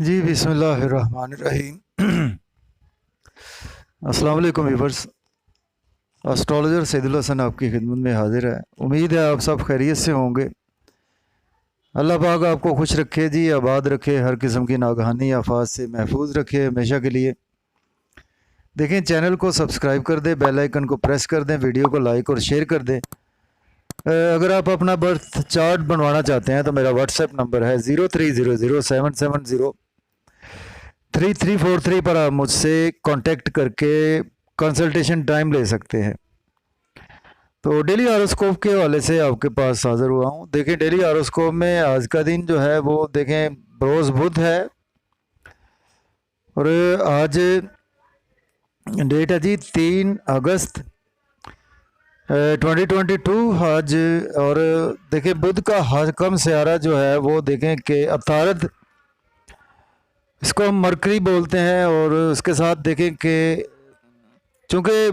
जी बिस्मिल्लाहिर्रहमानिर्रहीम। अस्सलाम वालेकुम व्यूअर्स। एस्ट्रोलॉजर सैदुल हसन आपकी खिदमत में हाजिर है। उम्मीद है आप सब खैरियत से होंगे। अल्लाह पाक आपको खुश रखे जी, आबाद रखे, हर किस्म की नागहानी आफात से महफूज रखे हमेशा के लिए। देखें, चैनल को सब्सक्राइब कर दें, बेल आइकन को प्रेस कर दें, वीडियो को लाइक और शेयर कर दें। अगर आप अपना बर्थ चार्ट बनवाना चाहते हैं तो मेरा व्हाट्सएप नंबर है 0300770343 पर आप मुझसे कांटेक्ट करके कंसल्टेशन टाइम ले सकते हैं। तो डेली हॉरोस्कोप के हवाले से आपके पास हाजिर हुआ हूँ। देखें, डेली हॉरोस्कोप में आज का दिन जो है वो देखें रोज़ बुध है और आज डेट है जी 3 अगस्त 2022 आज। और देखें बुध का हाकम सियारा जो है वो देखें कि अतारद, इसको हम मरकरी बोलते हैं। और उसके साथ देखें कि चूँकि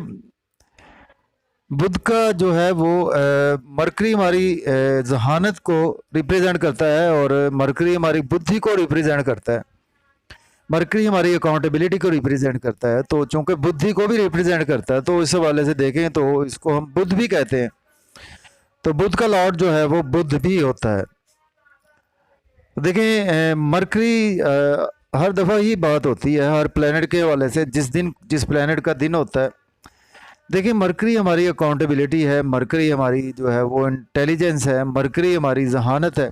बुध का जो है वो मरकरी हमारी जहानत को रिप्रेजेंट करता है और मरकरी हमारी बुद्धि को रिप्रेजेंट करता है। मरकरी हमारी अकाउंटेबिलिटी को रिप्रेजेंट करता है। तो चूंकि बुद्धि को भी रिप्रेजेंट करता है तो इस हवाले से देखें तो इसको हम बुध भी कहते हैं। तो बुध का लॉर्ड जो है वो बुध भी होता है। देखें, मरकरी हर दफ़ा ही बात होती है हर प्लेनेट के हवाले से, जिस प्लेनेट का दिन होता है। देखिए, मरकरी हमारी अकाउंटेबिलिटी है, मरकरी हमारी जो है वो इंटेलिजेंस है, मरकरी हमारी जहानत है।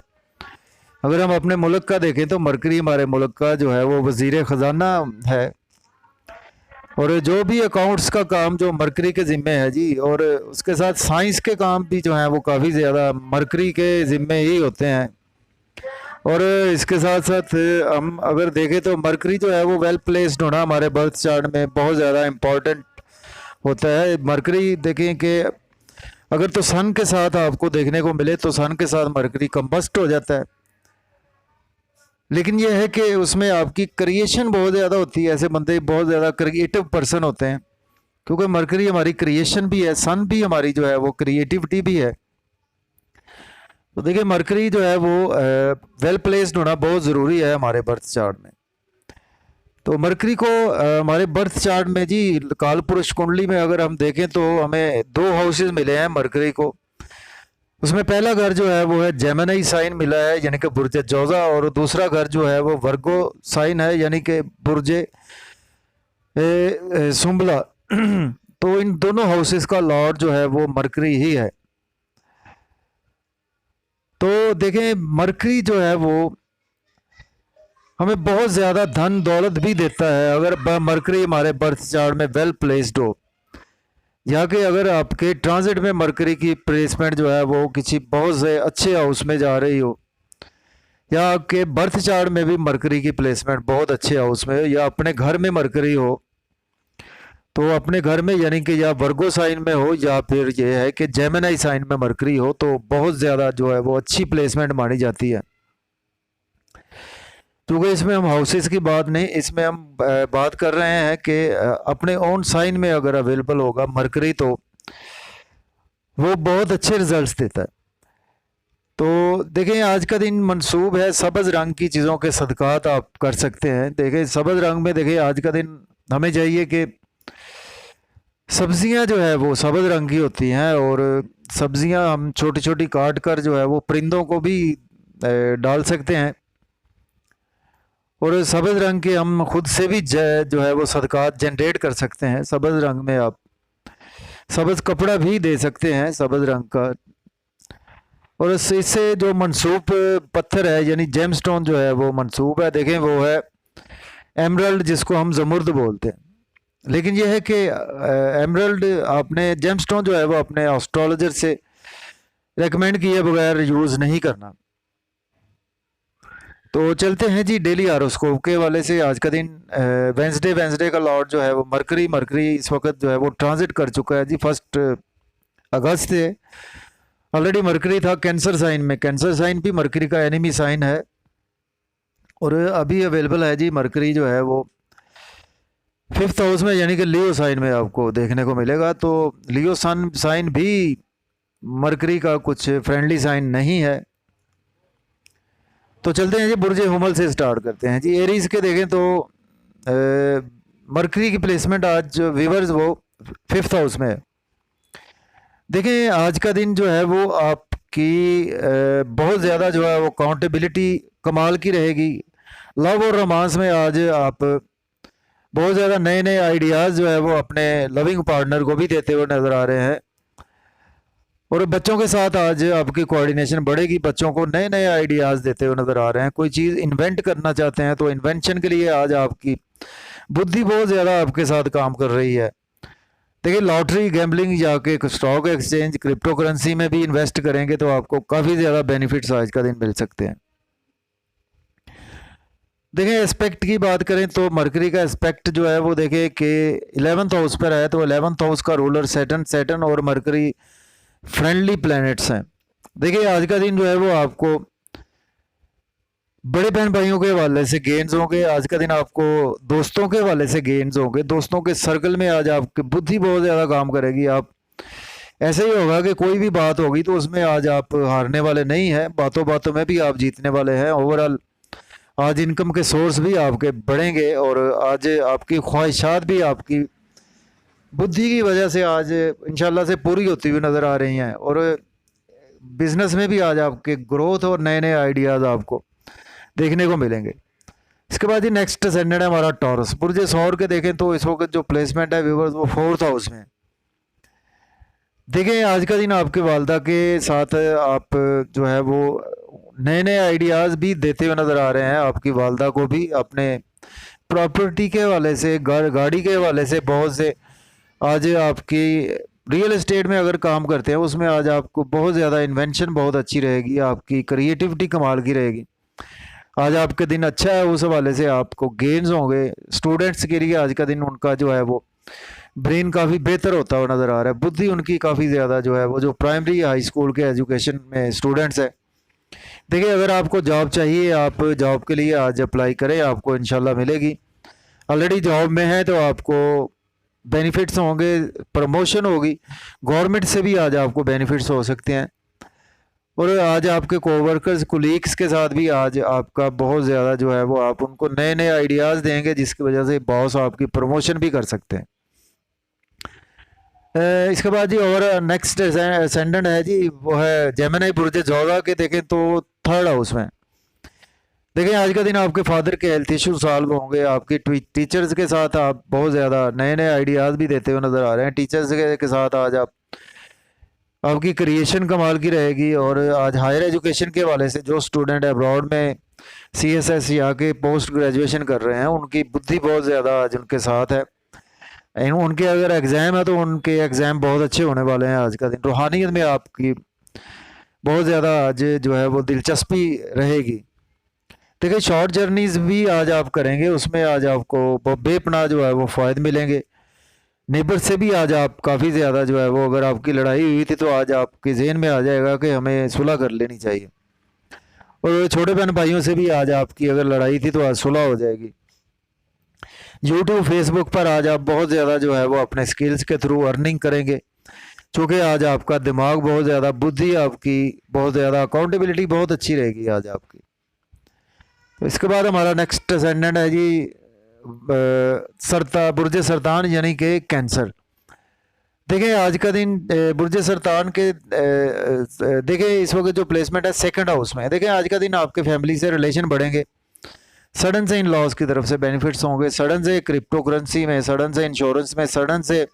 अगर हम अपने मुल्क का देखें तो मरकरी हमारे मुल्क का जो है वो वज़ीर ख़जाना है। और जो भी अकाउंट्स का काम जो मरकरी के ज़िम्मे है जी, और उसके साथ साइंस के काम भी जो हैं वो काफ़ी ज़्यादा मरकरी के ज़िम्मे ही होते हैं। और इसके साथ साथ हम अगर देखें तो मरकरी जो है वो वेल प्लेस्ड होना हमारे बर्थ चार्ट में बहुत ज़्यादा इम्पॉर्टेंट होता है। मरकरी देखें कि अगर तो सन के साथ आपको देखने को मिले तो सन के साथ मरकरी कंबस्ट हो जाता है, लेकिन यह है कि उसमें आपकी क्रिएशन बहुत ज़्यादा होती है। ऐसे बंदे बहुत ज़्यादा क्रिएटिव पर्सन होते हैं, क्योंकि मरकरी हमारी क्रिएशन भी है, सन भी हमारी जो है वो क्रिएटिविटी भी है। तो देखिए, मरकरी जो है वो वेल प्लेस्ड होना बहुत ज़रूरी है हमारे बर्थ चार्ट में। तो मरकरी को हमारे बर्थ चार्ट में जी काल पुरुष कुंडली में अगर हम देखें तो हमें 2 हाउसेज मिले हैं मरकरी को। उसमें पहला घर जो है वो है जेमिनी साइन मिला है, यानी कि बुर्ज जोजा, और दूसरा घर जो है वो वर्गो साइन है, यानी कि बुर्ज सुम्बला। तो इन दोनों हाउसेस का लॉर्ड जो है वो मरकरी ही है। तो देखें, मरकरी जो है वो हमें बहुत ज़्यादा धन दौलत भी देता है अगर मरकरी हमारे बर्थ चार्ट में वेल प्लेस्ड हो, या कि अगर आपके ट्रांजिट में मरकरी की प्लेसमेंट जो है वो किसी बहुत से अच्छे हाउस में जा रही हो, या आपके बर्थ चार्ट में भी मरकरी की प्लेसमेंट बहुत अच्छे हाउस में हो, या अपने घर में मरकरी हो, तो अपने घर में यानी कि या वर्गो साइन में हो या फिर ये है कि जेमिनी साइन में मरकरी हो, तो बहुत ज़्यादा जो है वो अच्छी प्लेसमेंट मानी जाती है। क्योंकि इसमें हम हाउसेस की बात नहीं, इसमें हम बात कर रहे हैं कि अपने ओन साइन में अगर अवेलेबल होगा मरकरी तो वो बहुत अच्छे रिजल्ट्स देता है। तो देखें, आज का दिन मंसूब है सब्ज़ रंग की चीज़ों के सदक़ात आप कर सकते हैं। देखें, सब्ज़ रंग में देखें आज का दिन हमें चाहिए कि सब्ज़ियां जो है वो सब्ज़ रंग की होती हैं, और सब्ज़ियां हम छोटी छोटी काट कर जो है वो परिंदों को भी डाल सकते हैं। और सब्ज़ रंग के हम खुद से भी जो है वो सदक़ात जनरेट कर सकते हैं। सब्ज़ रंग में आप सब्ज़ कपड़ा भी दे सकते हैं सब्ज़ रंग का। और इससे जो मनसूब पत्थर है यानी जेमस्टोन जो है वो मनसूब है, देखें वो है एमरल्ड, जिसको हम जमुर्द बोलते हैं। लेकिन यह है कि एमरल्ड आपने जेमस्टोन जो है वो अपने एस्ट्रोलॉजर से रेकमेंड किए बगैर यूज़ नहीं करना। तो चलते हैं जी डेली हॉरोस्कोप के हवाले से। आज का दिन वेंसडे का लॉर्ड जो है वो मरकरी इस वक्त जो है वो ट्रांजिट कर चुका है जी 1 अगस्त से। ऑलरेडी मरकरी था कैंसर साइन में, कैंसर साइन भी मरकरी का एनिमी साइन है, और अभी अवेलेबल है जी मरकरी जो है वो 5th हाउस में, यानी कि लियो साइन में आपको देखने को मिलेगा। तो लियो सन साइन भी मरकरी का कुछ फ्रेंडली साइन नहीं है। तो चलते हैं जी, बुर्ज हुमल से स्टार्ट करते हैं जी। एरीज के देखें तो मरकरी की प्लेसमेंट आज वीवर्स वो 5th हाउस में है। देखें आज का दिन जो है वो आपकी बहुत ज़्यादा जो है वो अकाउंटेबिलिटी कमाल की रहेगी। लव और रोमांस में आज आप बहुत ज़्यादा नए नए आइडियाज़ जो है वो अपने लविंग पार्टनर को भी देते हुए नज़र आ रहे हैं। और बच्चों के साथ आज आपकी कोऑर्डिनेशन बढ़ेगी, बच्चों को नए नए आइडियाज़ देते हुए नज़र आ रहे हैं। कोई चीज़ इन्वेंट करना चाहते हैं तो इन्वेंशन के लिए आज आपकी बुद्धि बहुत ज़्यादा आपके साथ काम कर रही है। देखिए लॉटरी, गैम्बलिंग या के स्टॉक एक्सचेंज, क्रिप्टो करेंसी में भी इन्वेस्ट करेंगे तो आपको काफ़ी ज़्यादा बेनिफिट्स आज का दिन मिल सकते हैं। देखें एस्पेक्ट की बात करें तो मरकरी का एस्पेक्ट जो है वो देखें कि 11th हाउस पर है, तो 11th हाउस का रूलर सैटर्न और मरकरी फ्रेंडली प्लैनेट्स हैं। देखिए आज का दिन जो है वो आपको बड़े बहन भाइयों के हवाले से गेन्स होंगे। आज का दिन आपको दोस्तों के हवाले से गेन्स होंगे। दोस्तों के सर्कल में आज आपकी बुद्धि बहुत ज़्यादा काम करेगी। आप ऐसे ही होगा कि कोई भी बात होगी तो उसमें आज आप हारने वाले नहीं हैं, बातों बातों में भी आप जीतने वाले हैं। ओवरऑल आज इनकम के सोर्स भी आपके बढ़ेंगे और आज आपकी ख्वाहिशात भी आपकी बुद्धि की वजह से आज इंशाल्लाह से पूरी होती हुई नज़र आ रही हैं। और बिजनेस में भी आज आपके ग्रोथ और नए नए आइडियाज़ आपको देखने को मिलेंगे। इसके बाद ही नेक्स्ट असेंडेंट है हमारा टॉरस। बुर्ज सौर के देखें तो इस वक्त जो प्लेसमेंट है व्यूअर्स वो 4th हाउस में। देखें आज का दिन आपके वालदा के साथ आप जो है वो नए नए आइडियाज़ भी देते हुए नज़र आ रहे हैं। आपकी वालदा को भी अपने प्रॉपर्टी के हवाले से, गाड़ी के हवाले से बहुत से आज आपकी रियल एस्टेट में अगर काम करते हैं उसमें आज आपको बहुत ज़्यादा इन्वेंशन बहुत अच्छी रहेगी, आपकी क्रिएटिविटी कमाल की रहेगी। आज आपका दिन अच्छा है, उस हवाले से आपको गेन्स होंगे। स्टूडेंट्स के लिए आज का दिन उनका जो है वो ब्रेन काफ़ी बेहतर होता हुआ नज़र आ रहा है। बुद्धि उनकी काफ़ी ज़्यादा जो है वो जो प्राइमरी हाई स्कूल के एजुकेशन में स्टूडेंट्स है। देखिए अगर आपको जॉब चाहिए, आप जॉब के लिए आज अप्लाई करें, आपको इंशाल्लाह मिलेगी। ऑलरेडी जॉब में है तो आपको बेनिफिट्स होंगे, प्रमोशन होगी, गवर्नमेंट से भी आज आपको बेनिफिट्स हो सकते हैं। और आज आपके कोवर्कर्स, कुलीग्स के साथ भी आज आपका बहुत ज़्यादा जो है वो आप उनको नए नए आइडियाज़ देंगे जिसकी वजह से बॉस आपकी प्रमोशन भी कर सकते हैं। इसके बाद जी और नेक्स्ट असेंडेंट है जी वो है जेमिनी बुर्ज जोगा के देखें तो 3rd हाउस में। देखें आज का दिन आपके फादर के हेल्थ इशू सॉल्व होंगे। आपकी टीचर्स के साथ आप बहुत ज़्यादा नए नए आइडियाज़ भी देते हुए नज़र आ रहे हैं। टीचर्स के साथ आज आपकी क्रिएशन कमाल की रहेगी। और आज हायर एजुकेशन के हवाले से जो स्टूडेंट अब्रॉड में CSS या के पोस्ट ग्रेजुएशन कर रहे हैं उनकी बुद्धि बहुत ज़्यादा आज उनके साथ है। उनके अगर एग्ज़ाम है तो उनके एग्ज़ाम बहुत अच्छे होने वाले हैं। आज का दिन रूहानियत में आपकी बहुत ज़्यादा आज जो है वो दिलचस्पी रहेगी। देखिए शॉर्ट जर्नीज़ भी आज आप करेंगे, उसमें आज आपको बेपनाह जो है वो फ़ायदे मिलेंगे। नेबर से भी आज आप काफ़ी ज़्यादा जो है वो अगर आपकी लड़ाई हुई थी तो आज आपके जहन में आ जाएगा कि हमें सुलह कर लेनी चाहिए। और छोटे बहन भाइयों से भी आज आपकी अगर लड़ाई थी तो आज सुलह हो जाएगी। यूट्यूब, फेसबुक पर आज आप बहुत ज़्यादा जो है वो अपने स्किल्स के थ्रू अर्निंग करेंगे, चूँकि आज आपका दिमाग बहुत ज़्यादा, बुद्धि आपकी बहुत ज़्यादा, अकाउंटेबिलिटी बहुत अच्छी रहेगी आज आपकी। तो इसके बाद हमारा नेक्स्ट असेंडेंट है जी बुर्ज सरतान यानी कि कैंसर। देखें आज का दिन बुर्ज सरतान के देखें इस वक्त जो प्लेसमेंट है 2nd हाउस में है। देखें आज का दिन आपके फैमिली से रिलेशन बढ़ेंगे, सडन से इन लॉज की तरफ से बेनिफिट्स होंगे, सडन से क्रिप्टो करेंसी में, सडन से इंश्योरेंस में, सडन से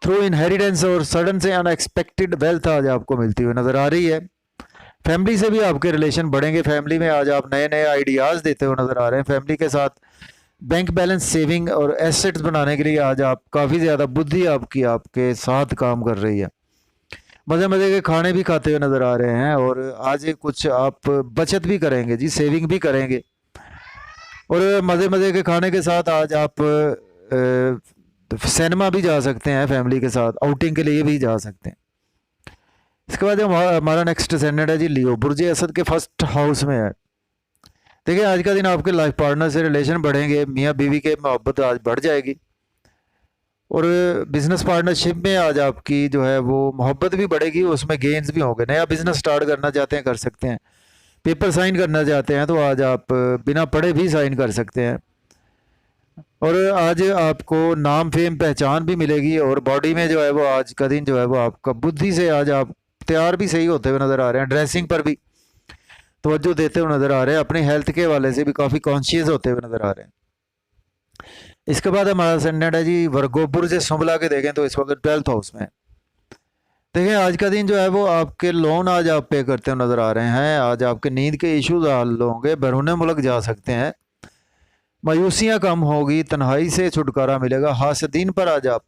थ्रू इनहेरिटेंस और सडन से अनएक्सपेक्टेड वेल्थ आज आपको मिलती हुई नज़र आ रही है। फैमिली से भी आपके रिलेशन बढ़ेंगे। फैमिली में आज आप नए नए आइडियाज़ देते हुए नज़र आ रहे हैं। फैमिली के साथ बैंक बैलेंस, सेविंग और एसेट्स बनाने के लिए आज आप काफ़ी ज़्यादा बुद्धि आपकी आपके साथ काम कर रही है। मज़े मज़े के खाने भी खाते हुए नज़र आ रहे हैं और आज कुछ आप बचत भी करेंगे जी, सेविंग भी करेंगे। और मज़े मज़े के खाने के साथ आज आप सिनेमा भी जा सकते हैं, फैमिली के साथ आउटिंग के लिए भी जा सकते हैं। इसके बाद हमारा नेक्स्ट असेंडेंट है जी लियो, बुर्ज असद के 1st हाउस में है। देखिए आज का दिन आपके लाइफ पार्टनर से रिलेशन बढ़ेंगे, मियाँ बीवी के मोहब्बत आज बढ़ जाएगी। और बिज़नेस पार्टनरशिप में आज आपकी जो है वो मोहब्बत भी बढ़ेगी, उसमें गेन्स भी होंगे। नया बिज़नेस स्टार्ट करना चाहते हैं कर सकते हैं। पेपर साइन करना चाहते हैं तो आज आप बिना पढ़े भी साइन कर सकते हैं। और आज आपको नाम फेम पहचान भी मिलेगी, और बॉडी में जो है वो आज का दिन जो है वो आपका बुद्धि से आज आप तैयार भी सही होते हुए नज़र आ रहे हैं, ड्रेसिंग पर भी तवज्जो देते हुए नज़र आ रहे हैं, अपने हेल्थ के हवाले से भी काफ़ी कॉन्शियस होते हुए नज़र आ रहे हैं। इसके बाद हमारा सेंडेंट है जी वर्गो बुर्ज सुंबला के देखें तो इस वक्त 12th हाउस में है। देखिए आज का दिन जो है वो आपके लोन आज आप पे करते हुए नज़र आ रहे हैं, आज आपके नींद के इश्यूज हल होंगे, बैरून मुल्क जा सकते हैं, मायूसियाँ कम होगी, तन्हाई से छुटकारा मिलेगा, हासदीन पर आज आप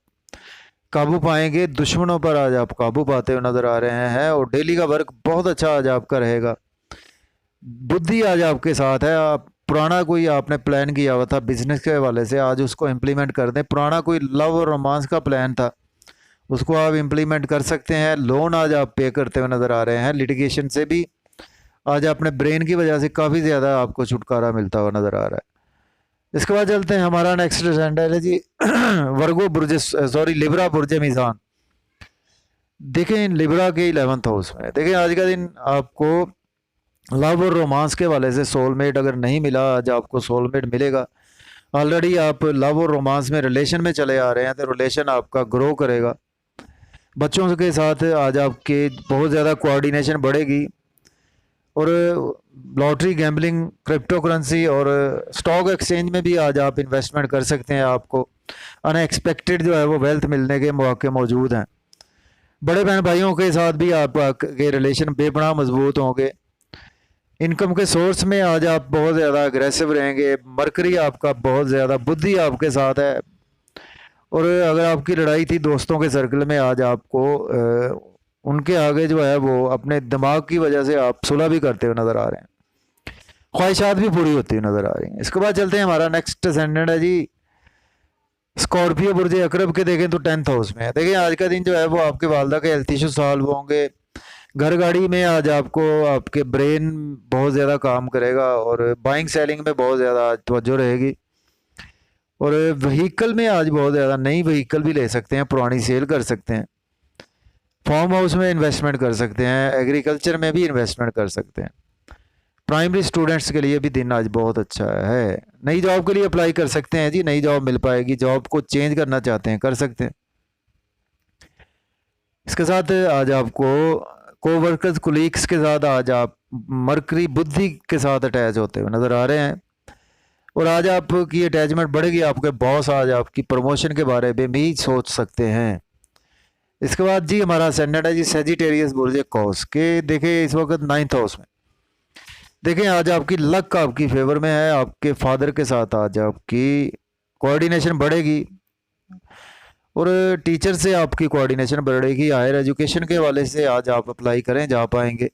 काबू पाएंगे, दुश्मनों पर आज आप काबू पाते हुए नज़र आ रहे हैं, और डेली का वर्क बहुत अच्छा आज आपका रहेगा। बुद्धि आज आपके साथ है, आप पुराना कोई आपने प्लान किया हुआ था बिजनेस के हवाले से, आज उसको इम्प्लीमेंट कर दें। पुराना कोई लव और रोमांस का प्लान था, उसको आप इम्प्लीमेंट कर सकते हैं। लोन आज आप पे करते हुए नज़र आ रहे हैं, लिटिगेशन से भी आज अपने ब्रेन की वजह से काफ़ी ज़्यादा आपको छुटकारा मिलता हुआ नज़र आ रहा है। इसके बाद चलते हैं, हमारा नेक्स्ट सेंडेंट है जी वर्गो बुर्ज लिब्रा बुर्ज मीज़ान। देखें लिब्रा के 11th हाउस में, देखें आज का दिन आपको लव और रोमांस के वाले से सोलमेट अगर नहीं मिला, आज आपको सोलमेट मिलेगा। ऑलरेडी आप लव और रोमांस में रिलेशन में चले आ रहे हैं तो रिलेशन आपका ग्रो करेगा। बच्चों के साथ आज आपके बहुत ज़्यादा कोऑर्डिनेशन बढ़ेगी, और लॉटरी, गैम्बलिंग, क्रिप्टो करेंसी और स्टॉक एक्सचेंज में भी आज आप इन्वेस्टमेंट कर सकते हैं। आपको अनएक्सपेक्टेड जो है वो वेल्थ मिलने के मौके मौजूद हैं। बड़े बहन भाइयों के साथ भी आपके रिलेशन बेपनाह मजबूत होंगे। इनकम के सोर्स में आज आप बहुत ज़्यादा अग्रेसिव रहेंगे, मरकरी आपका बहुत ज़्यादा बुद्धि आपके साथ है, और अगर आपकी लड़ाई थी दोस्तों के सर्कल में, आज आपको उनके आगे जो है वो अपने दिमाग की वजह से आप सुलह भी करते हुए नज़र आ रहे हैं, ख्वाहिशात भी पूरी होती हुई नज़र आ रही हैं। इसके बाद चलते हैं, हमारा नेक्स्ट सेंडेंट है जी स्कॉर्पियो बुर्ज अकरब के देखें तो 10th हाउस में है। देखिए आज का दिन जो है वो आपके वालदा के हेल्थ इशू सॉल्व होंगे, घर गाड़ी में आज आपको आपके ब्रेन बहुत ज़्यादा काम करेगा, और बाइंग सेलिंग में बहुत ज़्यादा तवज्जो रहेगी, और व्हीकल में आज बहुत ज़्यादा नई व्हीकल भी ले सकते हैं, पुरानी सेल कर सकते हैं, फार्म हाउस में इन्वेस्टमेंट कर सकते हैं, एग्रीकल्चर में भी इन्वेस्टमेंट कर सकते हैं। प्राइमरी स्टूडेंट्स के लिए भी दिन आज बहुत अच्छा है। नई जॉब के लिए अप्लाई कर सकते हैं जी, नई जॉब मिल पाएगी, जॉब को चेंज करना चाहते हैं कर सकते हैं। इसके साथ आज आपको कोवर्कर्स कुलीग्स के साथ आज आप मरकरी बुद्धि के साथ अटैच होते हुए नज़र आ रहे हैं, और आज आपकी अटैचमेंट बढ़ेगी, आपके बॉस आज आपकी प्रमोशन के बारे में भी सोच सकते हैं। इसके बाद जी हमारा सेंडेंट है जी सेजिटेरियस बुर्ज कौस के, देखें इस वक्त 9th हाउस में। देखें आज आपकी लक आपकी फेवर में है, आपके फादर के साथ आज आपकी कोऑर्डिनेशन बढ़ेगी, और टीचर से आपकी कोऑर्डिनेशन बढ़ेगी। हायर एजुकेशन के हवाले से आज आप अप्लाई करें जा पाएंगे,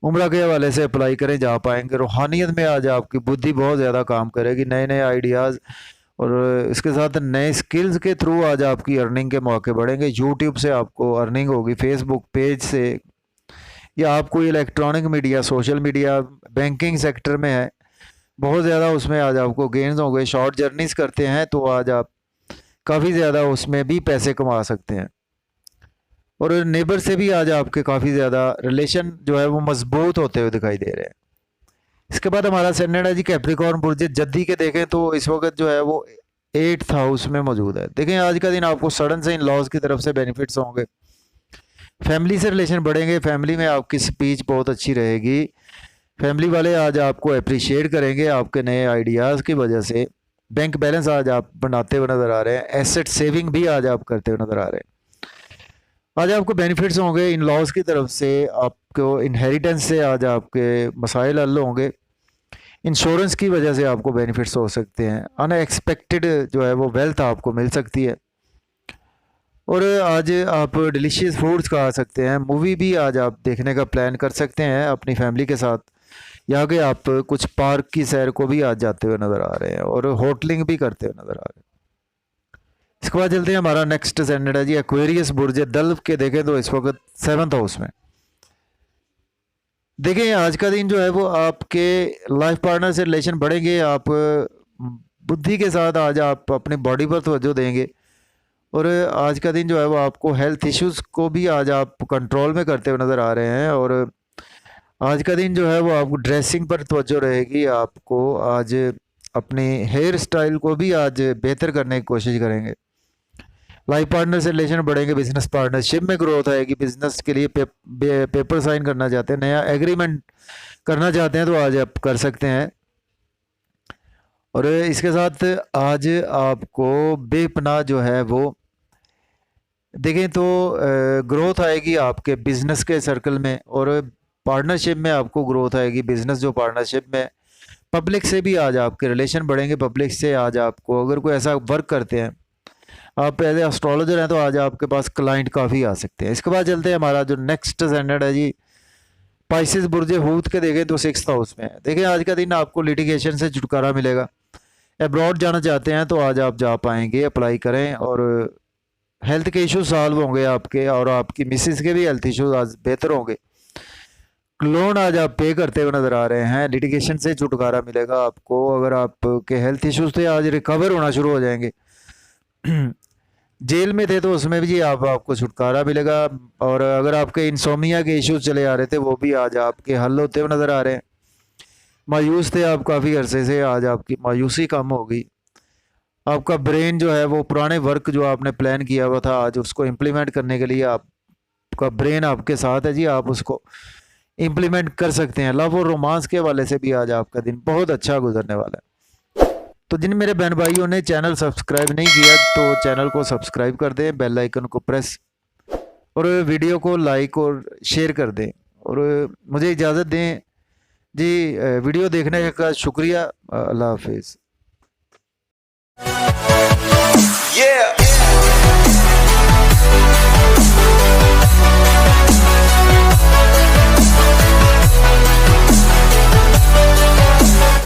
उम्र के हवाले से अप्लाई करें जा पाएंगे। रूहानियत में आज आपकी बुद्धि बहुत ज़्यादा काम करेगी, नए नए आइडियाज़, और इसके साथ नए स्किल्स के थ्रू आज आपकी अर्निंग के मौके बढ़ेंगे। यूट्यूब से आपको अर्निंग होगी, फेसबुक पेज से, या आप कोई electronic media, social media, banking sector में है, बहुत ज़्यादा उसमें आज आपको गेन्स होंगे। शॉर्ट जर्नीज़ करते हैं तो आज आप काफ़ी ज़्यादा उसमें भी पैसे कमा सकते हैं, और नेबर से भी आज आपके काफ़ी ज़्यादा रिलेशन जो है वो मजबूत होते हुए दिखाई दे रहे हैं। इसके बाद हमारा सेंडेंट है जी कैप्रिकॉर्न बुर्ज जद्दी के देखें तो इस वक्त जो है वो 8th हाउस में मौजूद है। देखें आज का दिन आपको सडन से इन लॉज की तरफ से बेनिफिट्स होंगे, फैमिली से रिलेशन बढ़ेंगे, फैमिली में आपकी स्पीच बहुत अच्छी रहेगी, फैमिली वाले आज आपको अप्रिशिएट करेंगे आपके नए आइडियाज़ की वजह से। बैंक बैलेंस आज आप बनाते हुए नज़र आ रहे हैं, एसेट सेविंग भी आज आप करते हुए नज़र आ रहे हैं। आज आपको बेनिफिट्स होंगे इन लॉज की तरफ से, आपको इनहेरिटेंस से आज आपके मसाइल हल होंगे, इंश्योरेंस की वजह से आपको बेनिफिट्स हो सकते हैं, अनएक्सपेक्टेड जो है वो वेल्थ आपको मिल सकती है, और आज आप डिलीशियस फूड्स खा सकते हैं। मूवी भी आज आप देखने का प्लान कर सकते हैं अपनी फैमिली के साथ, या कि आप कुछ पार्क की सैर को भी आज जाते हुए नज़र आ रहे हैं, और होटलिंग भी करते हुए नज़र आ रहे हैं। इसके बाद चलते हैं, हमारा नेक्स्ट सेंडेंट है जी एक्वेरियस बुर्ज दल्व के देखें तो इस वक्त 7th हाउस में। देखें आज का दिन जो है वो आपके लाइफ पार्टनर से रिलेशन बढ़ेंगे, आप बुद्धि के साथ आज आप अपनी बॉडी पर तवज्जो देंगे, और आज का दिन जो है वो आपको हेल्थ इश्यूज़ को भी आज आप कंट्रोल में करते हुए नज़र आ रहे हैं, और आज का दिन जो है वो आपको ड्रेसिंग पर तवज्जो रहेगी। आपको आज अपने हेयर स्टाइल को भी आज बेहतर करने की कोशिश करेंगे। लाइफ पार्टनर से रिलेशन बढ़ेंगे, बिजनेस पार्टनरशिप में ग्रोथ आएगी। बिजनेस के लिए पेपर साइन करना चाहते हैं, नया एग्रीमेंट करना चाहते हैं तो आज आप कर सकते हैं। और इसके साथ आज आपको बेपनाह जो है वो देखें तो ग्रोथ आएगी आपके बिजनेस के सर्कल में, और पार्टनरशिप में आपको ग्रोथ आएगी। बिजनेस जो पार्टनरशिप में पब्लिक से भी आज आपके रिलेशन बढ़ेंगे। पब्लिक से आज आपको अगर कोई ऐसा वर्क करते हैं, आप एज ए एस्ट्रोलॉजर हैं, तो आज आपके पास क्लाइंट काफ़ी आ सकते हैं। इसके बाद चलते हैं, हमारा जो नेक्स्ट स्टैंडर्ड है जी पाइसेस बुर्ज हूत के देखें तो 6th हाउस में है। देखिए आज का दिन आपको लिटिगेशन से छुटकारा मिलेगा। अब्रॉड जाना चाहते हैं तो आज आप जा पाएंगे, अप्लाई करें। और हेल्थ के इश्यूज सॉल्व होंगे आपके, और आपकी मिसिस के भी हेल्थ इश्यूज आज बेहतर होंगे। लोन आज आप पे करते हुए नज़र आ रहे हैं। लिटिगेशन से छुटकारा मिलेगा आपको। अगर आपके हेल्थ इश्यूज थे आज रिकवर होना शुरू हो जाएंगे। जेल में थे तो उसमें भी आपको छुटकारा मिलेगा। और अगर आपके इंसोमिया के इश्यूज चले आ रहे थे वो भी आज आपके हल होते हुए नज़र आ रहे हैं। मायूस थे आप काफ़ी अरसे से, आज आपकी मायूसी कम होगी। आपका ब्रेन जो है वो पुराने वर्क जो आपने प्लान किया हुआ था आज उसको इम्प्लीमेंट करने के लिए आपका ब्रेन आपके साथ है जी, आप उसको इम्प्लीमेंट कर सकते हैं। लव और रोमांस के हवाले से भी आज आपका दिन बहुत अच्छा गुजरने वाला है। तो जिन मेरे बहन भाइयों ने चैनल सब्सक्राइब नहीं किया तो चैनल को सब्सक्राइब कर दें, बेल आइकन को प्रेस और वीडियो को लाइक और शेयर कर दें। और मुझे इजाज़त दें जी। वीडियो देखने का शुक्रिया। अल्लाह हाफिज़।